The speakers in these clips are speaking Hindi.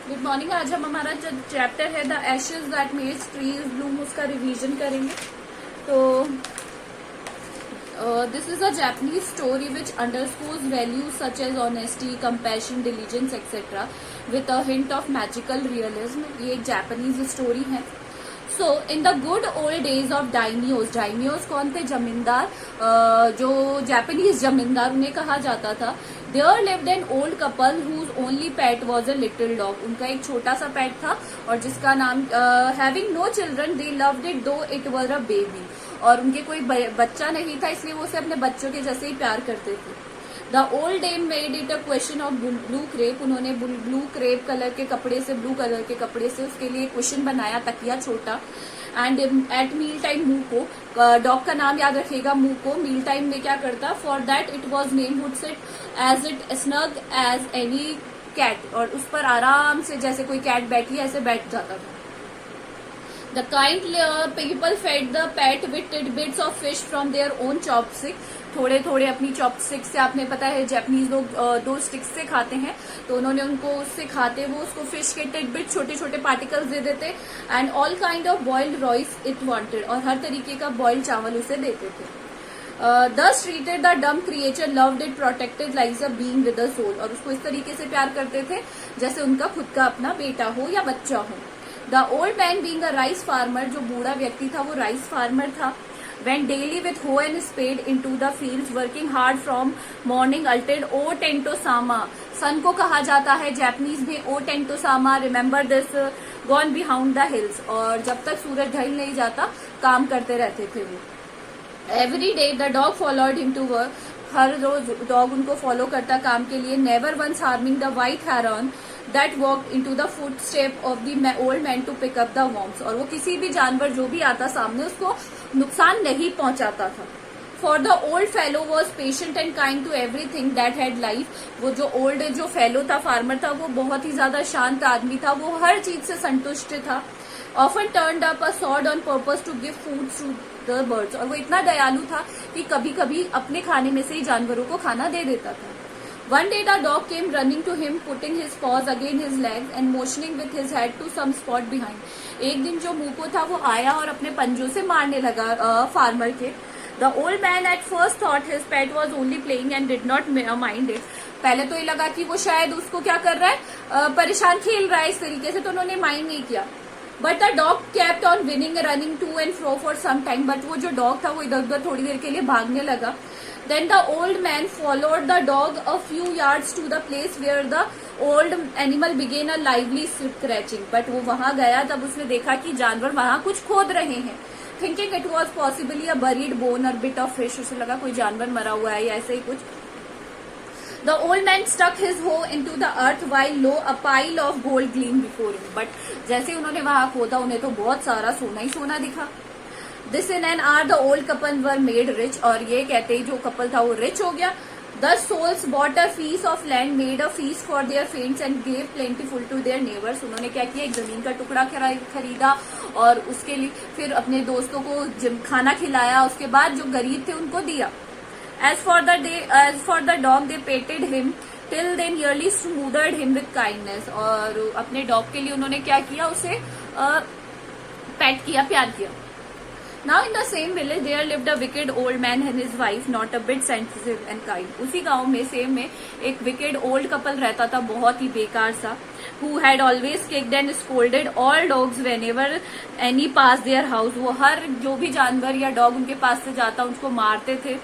Good morning. आज हम हमारा जो चैप्टर है the ashes that made trees bloom उसका रिवीजन करेंगे। तो this is a Japanese story which underscores values such as honesty, compassion, diligence etcetera with a hint of magical realism. ये एक जापानीज स्टोरी है। So in the good old days of daimyos, daimyos कौन थे? जमींदार। जो जापानीज जमींदार उन्हें कहा जाता था। There lived an old couple whose only pet was a little dog. उनका एक छोटा सा पेट था और जिसका नाम having no children they loved it though it was a baby. और उनके कोई बच्चा नहीं था इसलिए वो उसे अपने बच्चों के जैसे ही प्यार करते थे। The old dame made it a question of blue crepe. उन्होंने ब्लू क्रेप कलर के कपड़े से, ब्लू कलर के कपड़े से उसके लिए क्वेश्चन बनाया, तकिया छोटा। And at meal time Muko, dog का नाम याद रखिएगा मुको, मील टाइम में क्या करता? For that it was name would sit as it snug as any cat. और उस पर आराम से जैसे कोई कैट बैठी ऐसे बैठ जाता था। The kind people fed the pet with tidbits of fish from their own chopstick. थोड़े थोड़े अपनी चॉपस्टिक से, आपने पता है जापानीज लोग दो स्टिक्स से खाते हैं, तो उन्होंने उनको उससे खाते वो उसको फिश के टिडबिट, छोटे छोटे पार्टिकल्स दे देते। And all kind of boiled rice it wanted, और हर तरीके का बॉइल्ड चावल उसे देते थे। Thus treated the dumb creature loved it protected like a being with a soul. और उसको इस तरीके से प्यार करते थे जैसे उनका खुद का अपना बेटा हो या बच्चा हो। The old man being a rice farmer, जो बूढ़ा व्यक्ति था वो राइस फार्मर था। Went daily with hoe and spade into the fields, working hard from morning until O Tento Sama. सन को कहा जाता है जापानीज में O Tento Sama. Remember this, gone behind the hills. और जब तक सूरज ढल नहीं जाता काम करते रहते थे वो। Every day the dog followed him to work. हर रोज डॉग उनको फॉलो करता काम के लिए। Never once harming the white heron that walked into the footstep of the old man to pick up the worms. और वो किसी भी जानवर जो भी आता सामने उसको नुकसान नहीं पहुंचाता था। For the old fellow was patient and kind to everything that had life. वो जो ओल्ड जो फेलो था, फार्मर था, वो बहुत ही ज्यादा शांत आदमी था, वो हर चीज से संतुष्ट था। Often turned up a sword on purpose to give food to the birds. और वो इतना दयालु था कि कभी कभी अपने खाने में से ही जानवरों को खाना दे देता था। One day the dog came running to him, putting his paws against his legs and motioning with his head to some spot behind. एक दिन जो मुको था वो आया और अपने पंजों से मारने लगा फार्मर के। The old man at first thought his pet was only playing and did not mind it. पहले तो ये लगा कि वो शायद उसको क्या कर रहा है, परेशान खेल रहा है इस तरीके से, तो उन्होंने माइंड नहीं किया। But the dog kept on winning, running to and fro for some time. But वो जो डॉग था वो इधर उधर थोड़ी देर के लिए भागने लगा। Then the old man followed the dog a few yards to the place where the old animal began a lively scratching. But वो वहां गया तब उसने देखा कि जानवर वहां कुछ खोद रहे हैं। Thinking it was possibly a buried bone or bit of fish. उसे लगा कोई जानवर मरा हुआ है या ऐसे ही कुछ। The old man stuck his hoe into the earth while lo a pile of gold gleamed before him. But जैसे उन्होंने वहां खोदा उन्हें तो बहुत सारा सोना ही सोना दिखा। This in an hour the old couple were made rich. और ये कहते ही जो कपल था वो रिच हो गया। The souls bought a piece of land, made a feast for their friends and gave plentiful to their neighbors. उन्होंने क्या किया, एक जमीन का टुकड़ा खरीदा और उसके लिए फिर अपने दोस्तों को खाना खिलाया। उसके बाद जो गरीब थे उनको दिया। As for the dog, they petted him till they nearly smothered him with kindness. और अपने डॉग के लिए उन्होंने क्या किया, उसे पेट किया, प्यार किया। Now in the same village there lived a wicked old man and his wife, not a bit sensitive and kind. उसी गांव में सेम में एक wicked old couple रहता था, बहुत ही बेकार सा, who had always kicked and scolded all dogs whenever any passed their house. वो हर जो भी जानवर या डॉग उनके पास से जाता उनको मारते थे।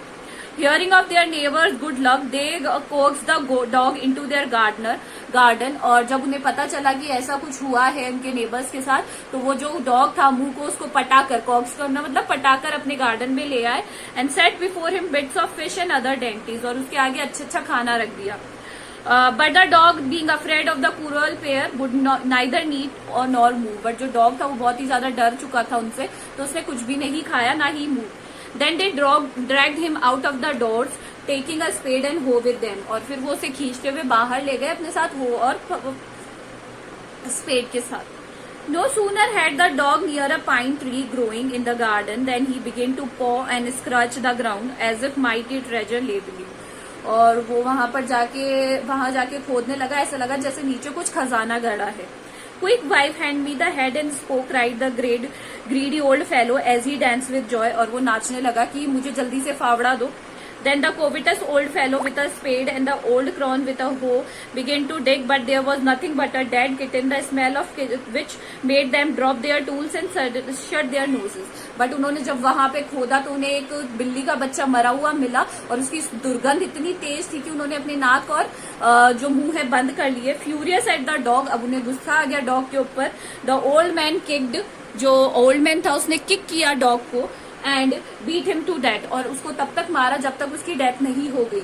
Hearing of their neighbors' good luck, they coaxed the dog into their garden. और जब उन्हें पता चला कि ऐसा कुछ हुआ है उनके नेबर्स के साथ, तो वो जो डॉग था मुंह को उसको पटाकर, कॉक्स करना मतलब पटाकर अपने गार्डन में ले आए। And set before him bits of fish and other dainties, और उसके आगे अच्छा खाना रख दिया। But the dog being afraid of the cruel pair would neither eat और नॉर मूव। बट जो डॉग था वो बहुत ही ज्यादा डर चुका था उनसे, तो उसने कुछ भी नहीं खाया ना ही move. Then they dragged him out of the doors, taking a spade and hoe with them. और फिर वो उसे खींचते हुए बाहर ले गए अपने साथ हो और स्पेड के साथ। No sooner had the dog near a pine tree growing in the garden than he began to paw and scratch the ground as if mighty treasure lay beneath. और वो वहां जाके खोदने लगा, ऐसा लगा जैसे नीचे कुछ खजाना गड़ा है। Quick wife hand me the head and spoke right the greedy old fellow as he dance with joy, और वो नाचने लगा कि मुझे जल्दी से फावड़ा दो। Then the covetous old fellow with a spade and the old crone with a hoe began to dig, but there was nothing but a dead kitten, the smell of which made them drop their tools and shut their noses. But उन्होंने जब वहां पे खोदा तो उन्हें एक बिल्ली का बच्चा मरा हुआ मिला, और उसकी दुर्गंध इतनी तेज थी कि उन्होंने अपने नाक और जो मुंह है बंद कर लिए। फ्यूरियस एट द डॉग, अब उन्हें गुस्सा आ गया डॉग के ऊपर। द ओल्ड मैन किक्ड, जो ओल्ड मैन था उसने किक किया डॉग को, and beat him to death, और उसको तब तक मारा जब तक उसकी डेथ नहीं हो गई।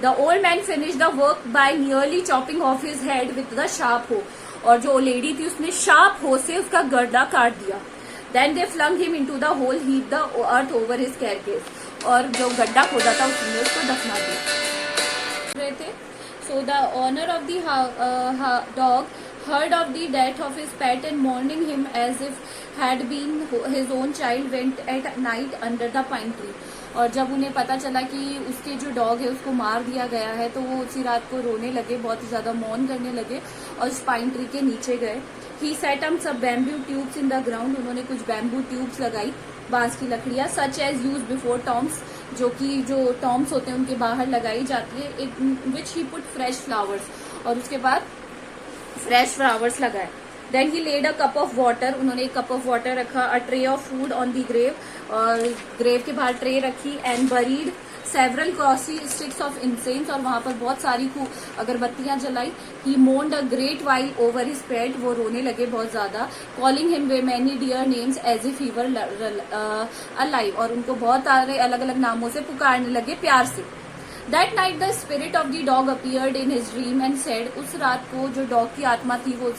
The old man finish the work by nearly chopping of his head with the sharp हो, और जो लेडी थी उसने शार्प हो से उसका गर्दा काट दिया। Then they flung him into the hole, heat the earth over his carcass, और जो गड्ढा खोदा था उसने उसको दफना दिया। So the owner of the dog heard of the death of his pet and mourning him as if had been his own child went at night under the pine tree, और जब उन्हें पता चला कि उसके जो डॉग है उसको मार दिया गया है तो वो उसी रात को रोने लगे, बहुत ही ज्यादा मौन करने लगे और उस पाइन ट्री के नीचे गए। He set up some bamboo tubes in the ground, उन्होंने कुछ बैम्बू ट्यूब्स लगाई, बांस की लकड़ियां, such as use before tombs, जो कि जो टॉम्स होते हैं उनके बाहर लगाई जाती है, which he put fresh flowers, और उसके बाद फ्रेश फ्लावर्स लगाए। Then he laid a cup of water, उन्होंने एक कप ऑफ वाटर रखा, a tray of food on the grave, और ग्रेव के बाहर ट्रे रखी, एंड बरीड सेवरल क्रॉसी स्टिक्स ऑफ इंसेंस, और वहां पर बहुत सारी अगरबत्तियां जलाई। He moaned a great while over his pet, वो रोने लगे बहुत ज्यादा। Calling him way many dear names as if he were alive, और उनको बहुत सारे अलग अलग नामों से पुकारने लगे प्यार से। That night the spirit of the dog appeared in his dream and said, उस रात को जो डॉग की आत्मा थी वो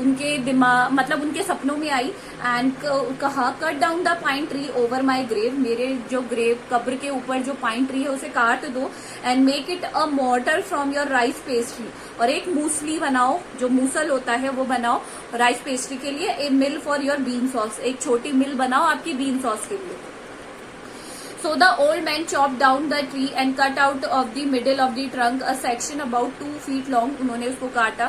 उनके दिमाग मतलब उनके सपनों में आई, एंड कहा, cut down the pine tree over my grave, मेरे जो ग्रेव कब्र के ऊपर जो पाइन ट्री है उसे काट दो, and make it a mortar from your rice pastry, और एक मूसली बनाओ, जो मूसल होता है वो बनाओ राइस पेस्ट्री के लिए। ए mill for your bean sauce, एक छोटी मिल बनाओ आपकी बीन सॉस के लिए। So the old man chopped down the tree and cut out of the middle of the trunk a section about 2 feet long. उन्होंने उसको काटा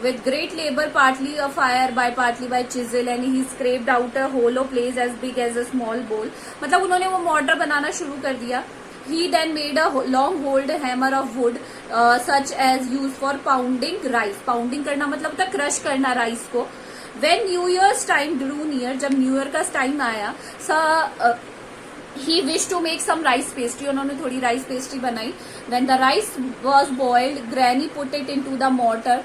with great labor, partly a fire partly by chisel, and he scraped out a hollow place as big as a small bowl. मतलब उन्होंने वो mortar बनाना शुरू कर दिया। He then made a long holed hammer of wood such as used for pounding rice. Pounding करना मतलब होता है crush करना rice को। When New Year's time drew near, जब New Year का टाइम आया, he wished to make some rice pastry, उन्होंने थोड़ी rice pastry बनाई। When the rice was boiled, Granny put it into the mortar.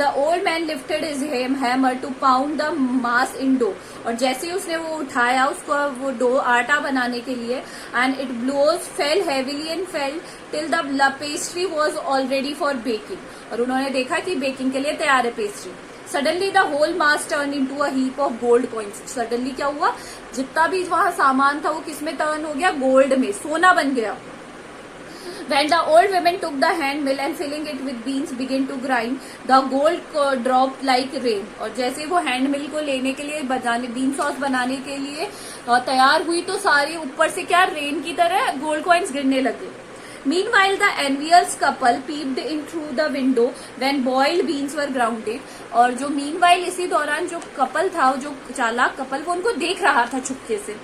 The old man lifted his hammer to pound the mass in dough, और जैसे ही उसने वो उठाया उसको वो डो आटा बनाने के लिए, and it blows fell heavily and fell till the pastry was already for baking, और उन्होंने देखा कि बेकिंग के लिए तैयार है pastry. Suddenly the whole mass turn into a heap of gold coins, suddenly क्या हुआ, जितना भी वहां सामान था वो किस में टर्न हो गया, गोल्ड में, सोना बन गया। When the old women took the hand mill and filling it with beans began to grind, the gold dropped like rain, और जैसे वो हैंड मिल को लेने के लिए बीन सॉस बनाने के लिए तैयार हुई तो सारे ऊपर से क्या रेन की तरह गोल्ड कॉइन्स गिरने लगे। Meanwhile, the envious couple peeped in through the window when boiled beans were grounded, और जो meanwhile इसी दौरान जो कपल था, जो चालाक कपल, वो उनको देख रहा था छुपके से।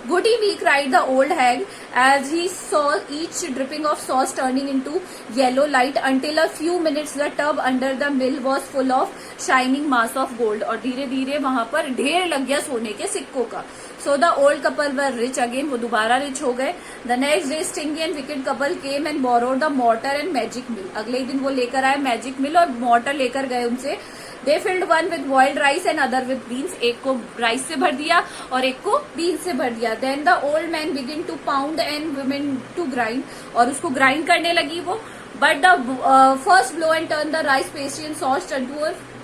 Goody me, cried the old hag as he saw each dripping of sauce turning into yellow light until a few minutes the tub under the mill was full of shining mass of gold, और धीरे धीरे वहां पर ढेर लग गया सोने के सिक्कों का। So the old couple were rich again, वो दोबारा रिच हो गए। The next day stingy and wicked couple came and borrowed the mortar and magic mill, अगले दिन वो लेकर आए मैजिक मिल और मोर्टर लेकर गए उनसे। They filled one with boiled rice and other with beans, एक को राइस से भर दिया और एक को बीन्स से भर दिया। Then the old man began to pound and women to grind, और उसको ग्राइंड करने लगी वो। But the first blow and turned the rice pastry and sauce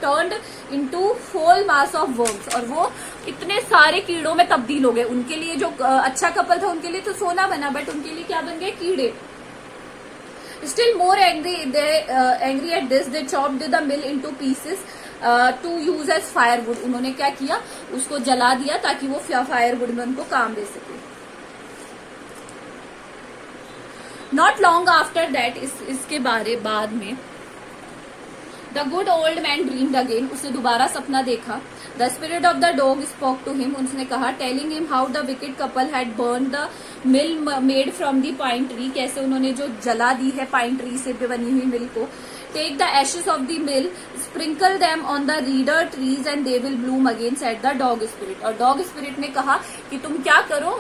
turned into whole mass of worms, और वो इतने सारे कीड़ों में तब्दील हो गए। उनके लिए जो अच्छा कपल था उनके लिए तो सोना बना, बट उनके लिए क्या बन गए, कीड़े। Still more angry at this, they chopped the mill into pieces to use as firewood. उन्होंने क्या किया, उसको जला दिया ताकि वो फायरवुड में उनको काम दे सके। नॉट लॉन्ग आफ्टर दैट, इसके बारे बाद में the good old man dreamed again, उसने दोबारा सपना देखा. The spirit of the dog spoke to him, उसने कहा, telling him how the wicked couple had burn the mill made from the pine tree, कैसे उन्होंने जो जला दी है पाइन ट्री से बनी हुई मिल को. Take the ashes of the mill, sprinkle them on the reader trees and they will bloom again, said the dog spirit. और डॉग स्पिरिट ने कहा कि तुम क्या करो,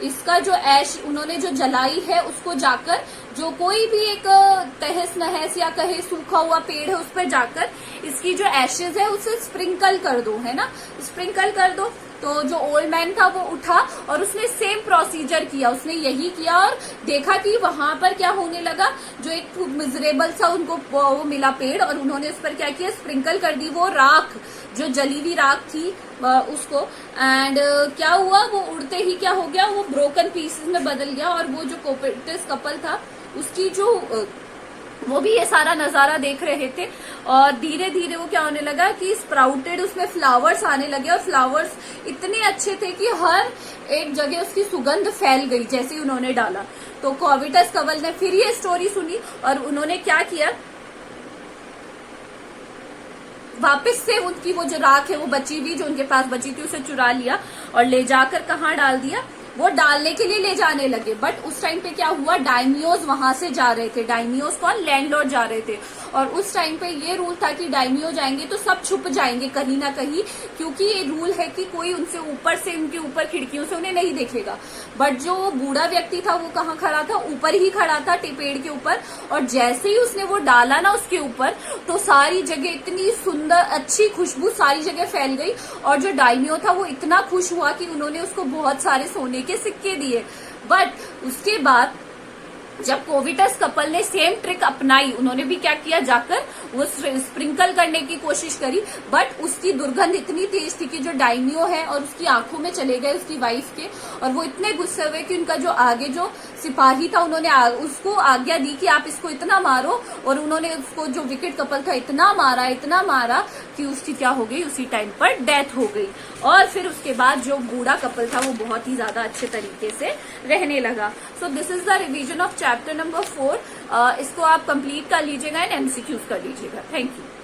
इसका जो ऐश उन्होंने जो जलाई है उसको जाकर जो कोई भी एक तहस नहस या कहे सूखा हुआ पेड़ है उस पर जाकर इसकी जो एशेज है उसे स्प्रिंकल कर दो, है ना, स्प्रिंकल कर दो. तो जो ओल्ड मैन था वो उठा और उसने सेम प्रोसीजर किया, उसने यही किया और देखा कि वहां पर क्या होने लगा, जो एक मिजरेबल सा उनको वो मिला पेड़ और उन्होंने उस पर क्या किया, स्प्रिंकल कर दी वो राख, जो जली हुई राख थी उसको. एंड क्या हुआ, वो उड़ते ही क्या हो गया, वो ब्रोकन पीसेस में बदल गया. और वो जो कोविटस कपल था उसकी जो वो भी ये सारा नजारा देख रहे थे और धीरे धीरे वो क्या होने लगा कि स्प्राउटेड उसमें फ्लावर्स आने लगे और फ्लावर्स इतने अच्छे थे कि हर एक जगह उसकी सुगंध फैल गई जैसे ही उन्होंने डाला. तो कोविटस कपल ने फिर ये स्टोरी सुनी और उन्होंने क्या किया, वापस से उनकी वो जो राख है वो बची हुई जो उनके पास बची थी उसे चुरा लिया और ले जाकर कहाँ डाल दिया, वो डालने के लिए ले जाने लगे. बट उस टाइम पे क्या हुआ, डायमियोज वहां से जा रहे थे. डायमियोज कौन, लैंडलॉर्ड जा रहे थे. और उस टाइम पे ये रूल था कि डायमियो जाएंगे तो सब छुप जाएंगे कहीं ना कहीं, क्योंकि ये रूल है कि कोई उनसे ऊपर से उनके ऊपर खिड़कियों से उन्हें नहीं देखेगा. बट जो बूढ़ा व्यक्ति था वो कहाँ खड़ा था, ऊपर ही खड़ा था पेड़ के ऊपर. और जैसे ही उसने वो डाला ना उसके ऊपर तो सारी जगह इतनी सुंदर अच्छी खुशबू सारी जगह फैल गई. और जो डायमियो था वो इतना खुश हुआ कि उन्होंने उसको बहुत सारे सोने के सिक्के दिए. बट उसके बाद जब कोविटस कपल ने सेम ट्रिक अपनाई, उन्होंने भी क्या किया, जाकर वो स्प्रिंकल करने की कोशिश करी. बट उसकी दुर्गंध इतनी तेज थी कि जो डायमियो है और उसकी आंखों में चले गए उसकी वाइफ के. और वो इतने गुस्से हुए कि उनका जो आगे जो सिपाही था उन्होंने उसको आज्ञा दी कि आप इसको इतना मारो. और उन्होंने उसको जो विकेट कपल था इतना मारा कि उसकी क्या हो गई, उसी टाइम पर डेथ हो गई. और फिर उसके बाद जो बूढ़ा कपल था वो बहुत ही ज्यादा अच्छे तरीके से रहने लगा. So this is the revision of chapter number 4. इसको आप कंप्लीट कर लीजिएगा एंड एमसीक्यूज कर लीजिएगा. Thank you.